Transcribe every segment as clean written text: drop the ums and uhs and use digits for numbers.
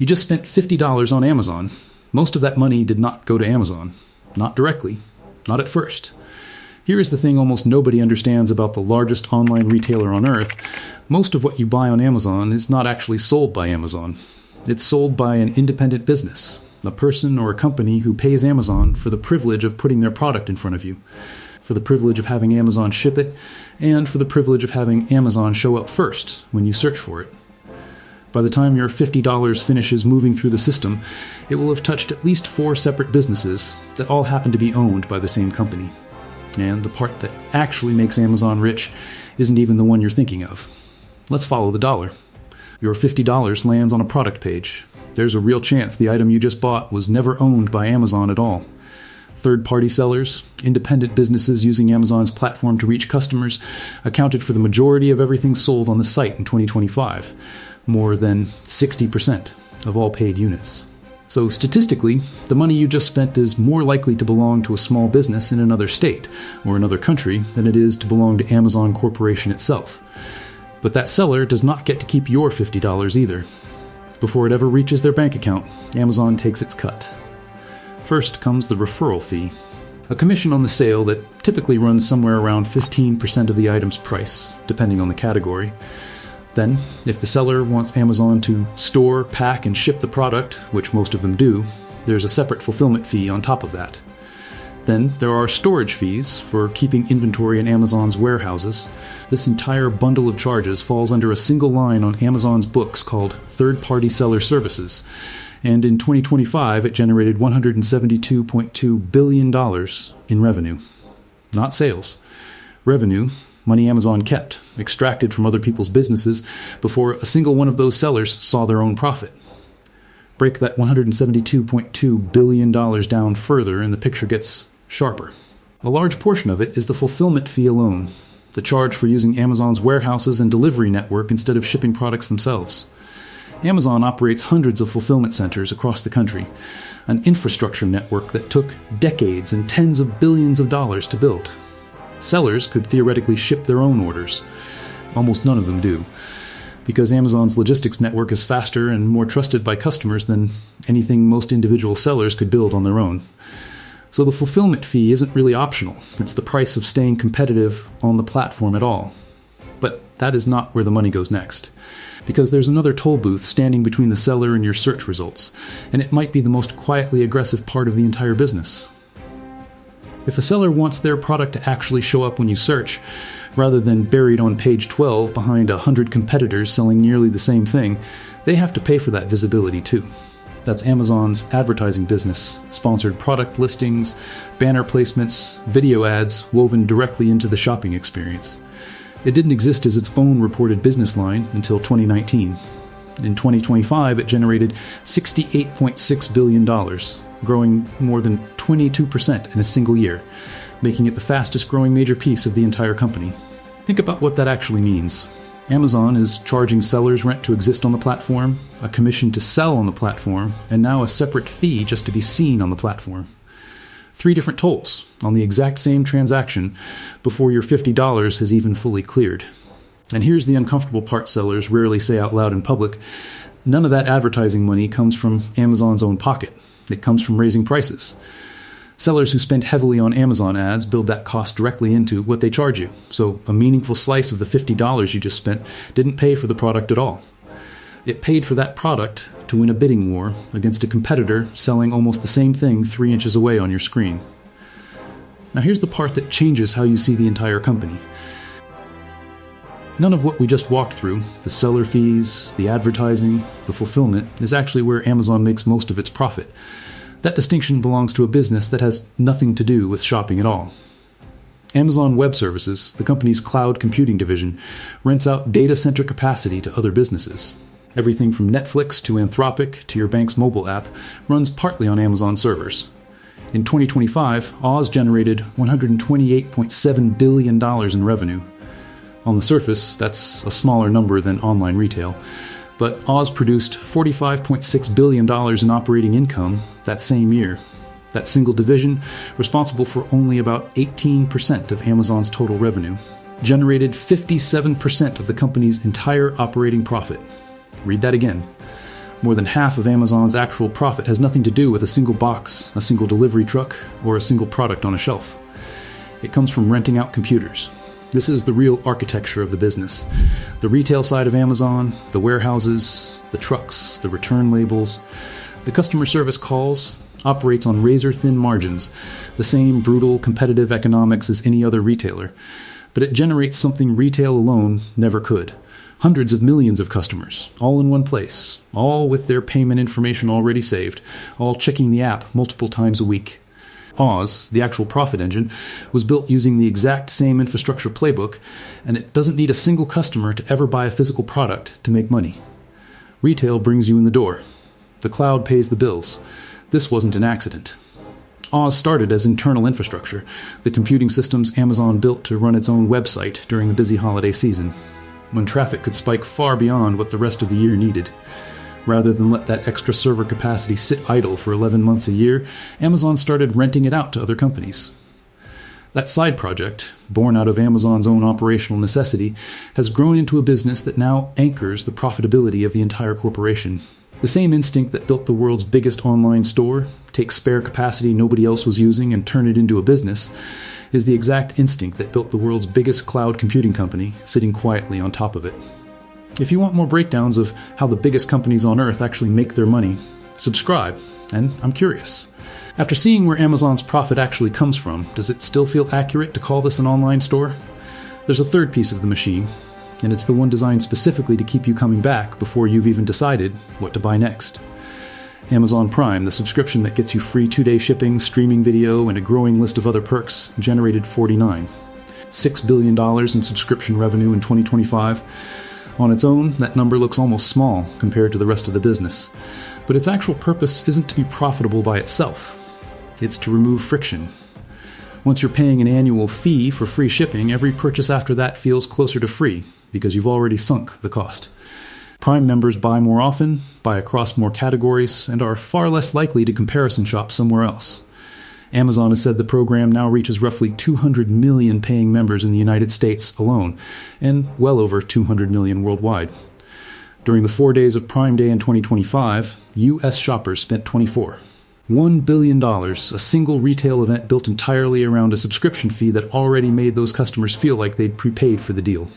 You just spent $50 on Amazon. Most of that money did not go to Amazon. Not directly. Not at first. Here is the thing almost nobody understands about the largest online retailer on earth. Most of what you buy on Amazon is not actually sold by Amazon. It's sold by an independent business, a person or a company who pays Amazon for the privilege of putting their product in front of you, for the privilege of having Amazon ship it, and for the privilege of having Amazon show up first when you search for it. By the time your $50 finishes moving through the system, it will have touched at least 4 separate businesses that all happen to be owned by the same company. And the part that actually makes Amazon rich isn't even the one you're thinking of. Let's follow the dollar. Your $50 lands on a product page. There's a real chance the item you just bought was never owned by Amazon at all. Third-party sellers, independent businesses using Amazon's platform to reach customers, accounted for the majority of everything sold on the site in 2025. More than 60% of all paid units. So statistically, the money you just spent is more likely to belong to a small business in another state or another country than it is to belong to Amazon Corporation itself. But that seller does not get to keep your $50 either. Before it ever reaches their bank account, Amazon takes its cut. First comes the referral fee, a commission on the sale that typically runs somewhere around 15% of the item's price, depending on the category. Then, if the seller wants Amazon to store, pack, and ship the product, which most of them do, there's a separate fulfillment fee on top of that. Then, there are storage fees for keeping inventory in Amazon's warehouses. This entire bundle of charges falls under a single line on Amazon's books called Third-Party Seller Services, and in 2025 it generated $172.2 billion in revenue. Not sales. Revenue. Money Amazon kept, extracted from other people's businesses before a single one of those sellers saw their own profit. Break that $172.2 billion down further and the picture gets sharper. A large portion of it is the fulfillment fee alone, the charge for using Amazon's warehouses and delivery network instead of shipping products themselves. Amazon operates hundreds of fulfillment centers across the country, an infrastructure network that took decades and tens of billions of dollars to build. Sellers could theoretically ship their own orders. Almost none of them do, because Amazon's logistics network is faster and more trusted by customers than anything most individual sellers could build on their own. So the fulfillment fee isn't really optional. It's the price of staying competitive on the platform at all. But that is not where the money goes next, because there's another toll booth standing between the seller and your search results, and it might be the most quietly aggressive part of the entire business. If a seller wants their product to actually show up when you search, rather than buried on page 12 behind 100 competitors selling nearly the same thing, they have to pay for that visibility too. That's Amazon's advertising business, sponsored product listings, banner placements, video ads woven directly into the shopping experience. It didn't exist as its own reported business line until 2019. In 2025, it generated $68.6 billion, growing more than 22% in a single year, making it the fastest growing major piece of the entire company. Think about what that actually means. Amazon is charging sellers rent to exist on the platform, a commission to sell on the platform, and now a separate fee just to be seen on the platform. 3 different tolls on the exact same transaction before your $50 has even fully cleared. And here's the uncomfortable part sellers rarely say out loud in public. None of that advertising money comes from Amazon's own pocket. It comes from raising prices. Sellers who spend heavily on Amazon ads build that cost directly into what they charge you, so a meaningful slice of the $50 you just spent didn't pay for the product at all. It paid for that product to win a bidding war against a competitor selling almost the same thing 3 inches away on your screen. Now here's the part that changes how you see the entire company. None of what we just walked through, the seller fees, the advertising, the fulfillment, is actually where Amazon makes most of its profit. That distinction belongs to a business that has nothing to do with shopping at all. Amazon Web Services, the company's cloud computing division, rents out data center capacity to other businesses. Everything from Netflix to Anthropic to your bank's mobile app runs partly on Amazon servers. In 2025, Oz generated $128.7 billion in revenue. On the surface, that's a smaller number than online retail, but Oz produced $45.6 billion in operating income that same year. That single division, responsible for only about 18% of Amazon's total revenue, generated 57% of the company's entire operating profit. Read that again. More than half of Amazon's actual profit has nothing to do with a single box, a single delivery truck, or a single product on a shelf. It comes from renting out computers. This is the real architecture of the business. The retail side of Amazon, the warehouses, the trucks, the return labels, the customer service calls operates on razor-thin margins, the same brutal competitive economics as any other retailer, but it generates something retail alone never could. Hundreds of millions of customers, all in one place, all with their payment information already saved, all checking the app multiple times a week. Oz, the actual profit engine, was built using the exact same infrastructure playbook, and it doesn't need a single customer to ever buy a physical product to make money. Retail brings you in the door. The cloud pays the bills. This wasn't an accident. Oz started as internal infrastructure, the computing systems Amazon built to run its own website during the busy holiday season, when traffic could spike far beyond what the rest of the year needed. Rather than let that extra server capacity sit idle for 11 months a year, Amazon started renting it out to other companies. That side project, born out of Amazon's own operational necessity, has grown into a business that now anchors the profitability of the entire corporation. The same instinct that built the world's biggest online store, take spare capacity nobody else was using and turn it into a business, is the exact instinct that built the world's biggest cloud computing company, sitting quietly on top of it. If you want more breakdowns of how the biggest companies on Earth actually make their money, subscribe, and I'm curious. After seeing where Amazon's profit actually comes from, does it still feel accurate to call this an online store? There's a third piece of the machine, and it's the one designed specifically to keep you coming back before you've even decided what to buy next. Amazon Prime, the subscription that gets you free 2-day shipping, streaming video, and a growing list of other perks, generated $6 billion in subscription revenue in 2025. On its own, that number looks almost small compared to the rest of the business. But its actual purpose isn't to be profitable by itself. It's to remove friction. Once you're paying an annual fee for free shipping, every purchase after that feels closer to free, because you've already sunk the cost. Prime members buy more often, buy across more categories, and are far less likely to comparison shop somewhere else. Amazon has said the program now reaches roughly 200 million paying members in the United States alone, and well over 200 million worldwide. During the 4 days of Prime Day in 2025, U.S. shoppers spent $1 billion, a single retail event built entirely around a subscription fee that already made those customers feel like they'd prepaid for the deal.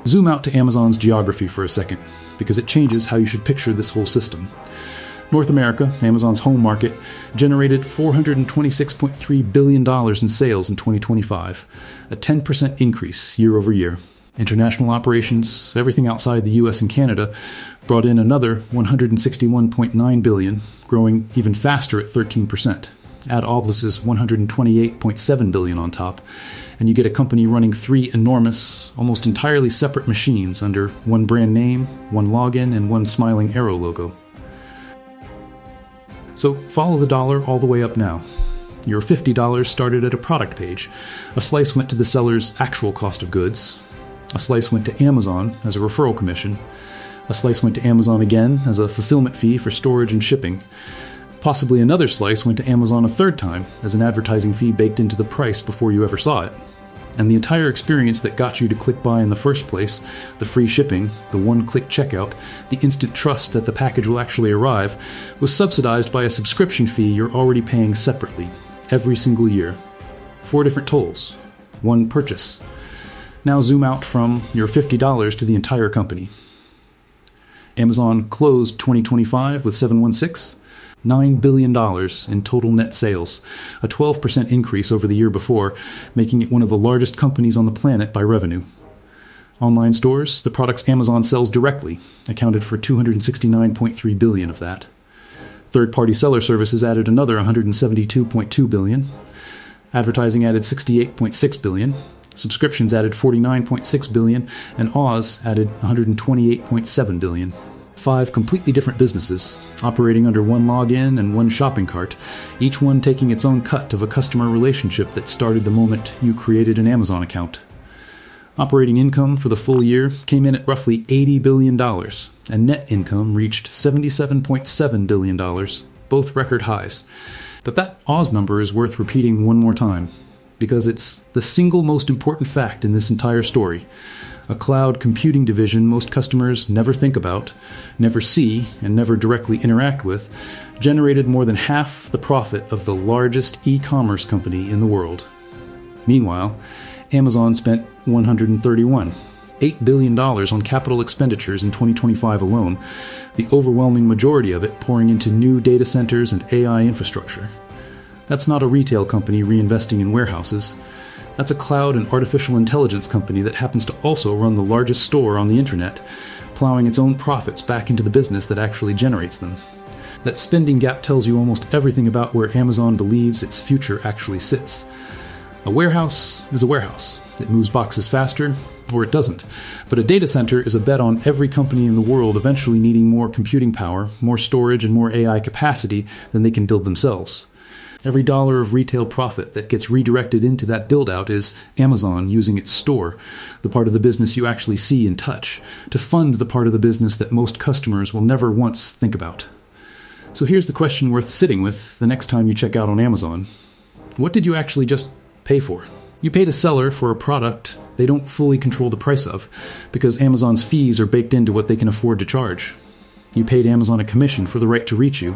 Zoom out to Amazon's geography for a second, because it changes how you should picture this whole system. North America, Amazon's home market, generated $426.3 billion in sales in 2025, a 10% increase year over year. International operations, everything outside the US and Canada, brought in another $161.9 billion, growing even faster at 13%. Add Oblis's $128.7 billion on top, and you get a company running 3 enormous, almost entirely separate machines under one brand name, one login, and one smiling arrow logo. So follow the dollar all the way up now. Your $50 started at a product page. A slice went to the seller's actual cost of goods. A slice went to Amazon as a referral commission. A slice went to Amazon again as a fulfillment fee for storage and shipping. Possibly another slice went to Amazon a third time as an advertising fee baked into the price before you ever saw it. And the entire experience that got you to click buy in the first place, the free shipping, the one-click checkout, the instant trust that the package will actually arrive, was subsidized by a subscription fee you're already paying separately, every single year. 4 different tolls, one purchase. Now zoom out from your $50 to the entire company. Amazon closed 2025 with 716, $9 billion in total net sales, a 12% increase over the year before, making it one of the largest companies on the planet by revenue. Online stores, the products Amazon sells directly, accounted for $269.3 billion of that. Third-party seller services added another $172.2 billion. Advertising added $68.6 billion. Subscriptions added $49.6 billion, and Oz added $128.7 billion. 5 completely different businesses, operating under one login and one shopping cart, each one taking its own cut of a customer relationship that started the moment you created an Amazon account. Operating income for the full year came in at roughly $80 billion, and net income reached $77.7 billion, both record highs. But that Oz number is worth repeating one more time, because it's the single most important fact in this entire story. a cloud computing division most customers never think about, never see, and never directly interact with, generated more than half the profit of the largest e-commerce company in the world. Meanwhile, Amazon spent $131.8 billion on capital expenditures in 2025 alone, the overwhelming majority of it pouring into new data centers and AI infrastructure. That's not a retail company reinvesting in warehouses. That's a cloud and artificial intelligence company that happens to also run the largest store on the internet, plowing its own profits back into the business that actually generates them. That spending gap tells you almost everything about where Amazon believes its future actually sits. A warehouse is a warehouse. It moves boxes faster, or it doesn't. But a data center is a bet on every company in the world eventually needing more computing power, more storage, and more AI capacity than they can build themselves. Every dollar of retail profit that gets redirected into that build-out is Amazon using its store, the part of the business you actually see and touch, to fund the part of the business that most customers will never once think about. So here's the question worth sitting with the next time you check out on Amazon. What did you actually just pay for? You paid a seller for a product they don't fully control the price of, because Amazon's fees are baked into what they can afford to charge. You paid Amazon a commission for the right to reach you,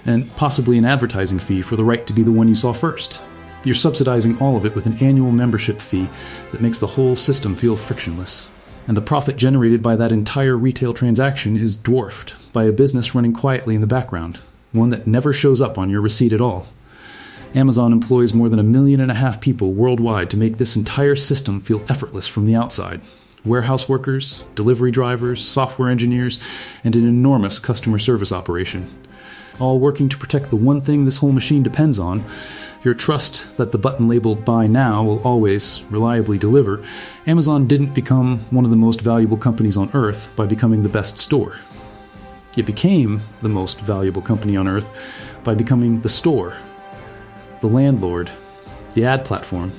and possibly an advertising fee for the right to be the one you saw first. You're subsidizing all of it with an annual membership fee that makes the whole system feel frictionless. And the profit generated by that entire retail transaction is dwarfed by a business running quietly in the background, one that never shows up on your receipt at all. Amazon employs more than 1.5 million people worldwide to make this entire system feel effortless from the outside. Warehouse workers, delivery drivers, software engineers, and an enormous customer service operation. All working to protect the one thing this whole machine depends on, your trust that the button labeled "Buy Now" will always reliably deliver. Amazon didn't become one of the most valuable companies on Earth by becoming the best store. It became the most valuable company on Earth by becoming the store, the landlord, the ad platform,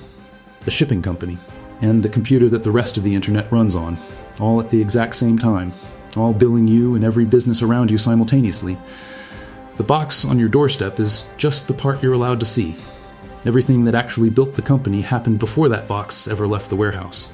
the shipping company, and the computer that the rest of the internet runs on, all at the exact same time, all billing you and every business around you simultaneously. The box on your doorstep is just the part you're allowed to see. Everything that actually built the company happened before that box ever left the warehouse.